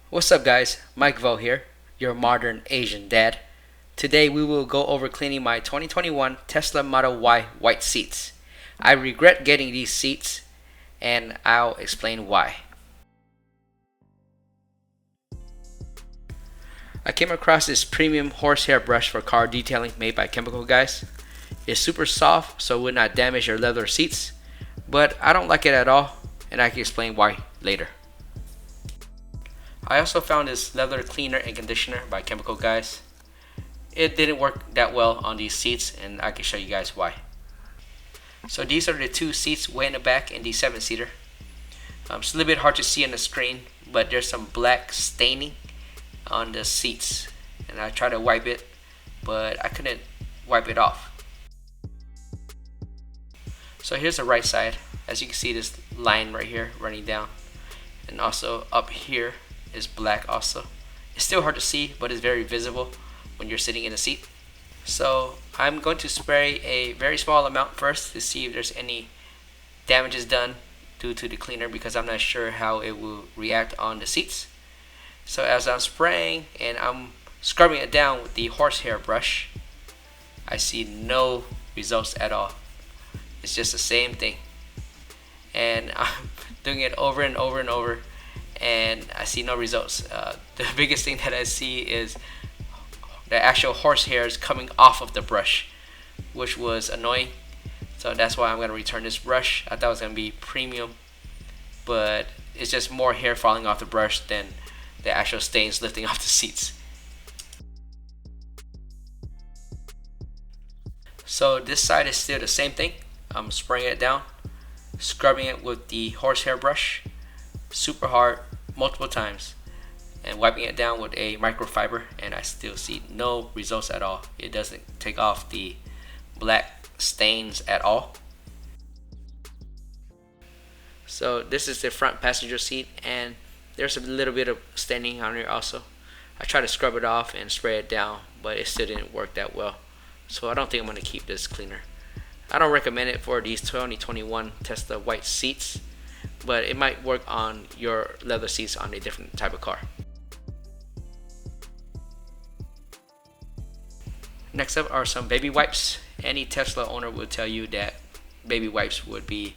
What's up guys, Mike Vo here, your modern Asian dad. Today we will go over cleaning my 2021 Tesla Model Y white seats. I regret getting these seats and I'll explain why. I came across this premium horsehair brush for car detailing made by Chemical Guys. It's super soft so it would not damage your leather seats, but I don't like it at all and I can explain why later. I also found this leather cleaner and conditioner by Chemical Guys. It didn't work that well on these seats and I can show you guys why. So these are the two seats way in the back in the 7-seater. It's a little bit hard to see on the screen, but there's some black staining on the seats and I tried to wipe it, but I couldn't wipe it off. So here's the right side. As you can see, this line right here running down, and also up here is black also. It's still hard to see, but it's very visible when you're sitting in a seat. So I'm going to spray a very small amount first to see if there's any damages done due to the cleaner, because I'm not sure how it will react on the seats. So as I'm spraying and I'm scrubbing it down with the horsehair brush, I see no results at all. It's just the same thing, and I'm doing it over and over and over and I see no results. The biggest thing that I see is the actual horsehairs coming off of the brush, which was annoying. So that's why I'm going to return this brush. I thought it was going to be premium, but it's just more hair falling off the brush than the actual stains lifting off the seats. So this side is still the same thing. I'm spraying it down, scrubbing it with the horsehair brush super hard multiple times, and wiping it down with a microfiber, and I still see no results at all. It doesn't take off the black stains at all. So this is the front passenger seat, and there's a little bit of staining on here also. I tried to scrub it off and spray it down, but it still didn't work that well. So I don't think I'm going to keep this cleaner. I don't recommend it for these 2021 Tesla white seats, but it might work on your leather seats on a different type of car. Next up are some baby wipes. Any Tesla owner will tell you that baby wipes would be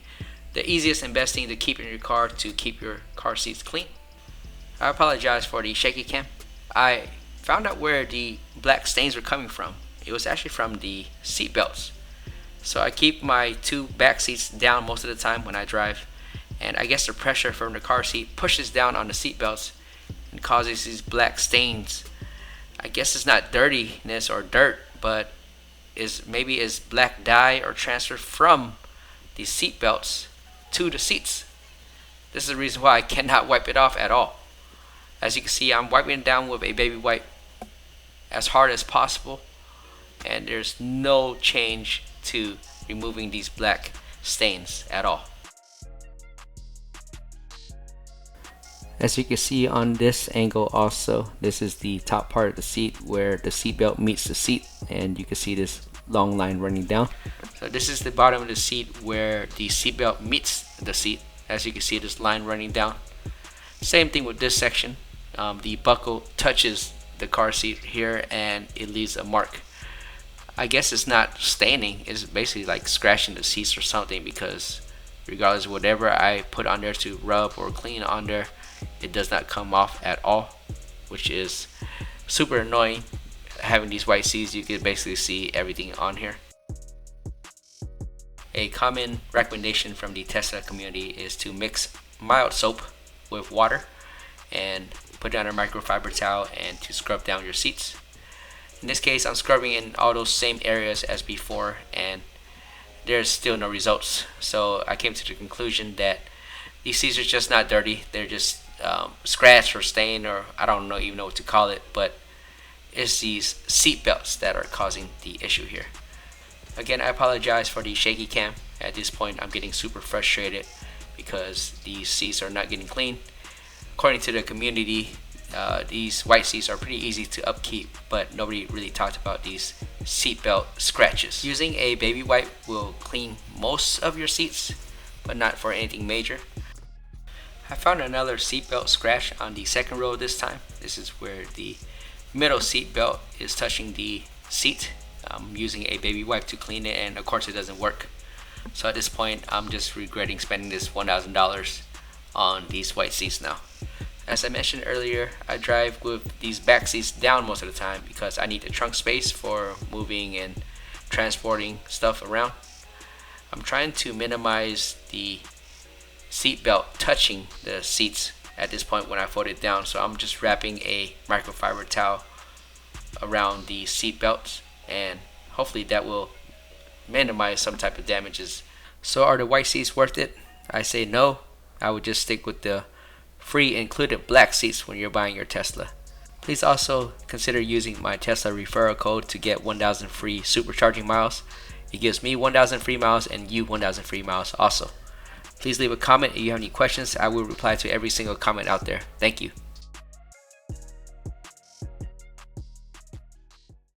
the easiest and best thing to keep in your car to keep your car seats clean. I apologize for the shaky cam. I found out where the black stains were coming from. It was actually from the seat belts. So I keep my two back seats down most of the time when I drive, and I guess the pressure from the car seat pushes down on the seat belts and causes these black stains. I guess it's not dirtiness or dirt, but maybe is black dye or transfer from the seat belts to the seats. This is the reason why I cannot wipe it off at all. As you can see, I'm wiping it down with a baby wipe as hard as possible, and there's no change to removing these black stains at all. As you can see on this angle also, this is the top part of the seat where the seat belt meets the seat, and you can see this long line running down. So this is the bottom of the seat where the seat belt meets the seat. As you can see, this line running down. Same thing with this section. The buckle touches the car seat here and it leaves a mark. I guess it's not staining, it's basically like scratching the seats or something, because regardless of whatever I put on there to rub or clean on there, it does not come off at all, which is super annoying. Having these white seats, you can basically see everything on here. A common recommendation from the Tesla community is to mix mild soap with water and put down a microfiber towel and to scrub down your seats. In this case, I'm scrubbing in all those same areas as before, and there's still no results. So I came to the conclusion that these seats are just not dirty. They're just scratched or stained, or I don't even know what to call it, but it's these seat belts that are causing the issue here. Again, I apologize for the shaky cam. At this point, I'm getting super frustrated because these seats are not getting clean. According to the community, these white seats are pretty easy to upkeep, but nobody really talked about these seatbelt scratches. Using a baby wipe will clean most of your seats, but not for anything major. I found another seatbelt scratch on the second row this time. This is where the middle seatbelt is touching the seat. I'm using a baby wipe to clean it, and of course it doesn't work. So at this point, I'm just regretting spending this $1,000 on these white seats now. As I mentioned earlier, I drive with these back seats down most of the time because I need the trunk space for moving and transporting stuff around. I'm trying to minimize the seat belt touching the seats at this point when I fold it down, so I'm just wrapping a microfiber towel around the seat belts, and hopefully that will minimize some type of damages. So are the white seats worth it? I say no. I would just stick with the free included black seats when you're buying your Tesla. Please also consider using my Tesla referral code to get 1,000 free supercharging miles. It gives me 1,000 free miles and you 1,000 free miles also. Please leave a comment if you have any questions. I will reply to every single comment out there. Thank you.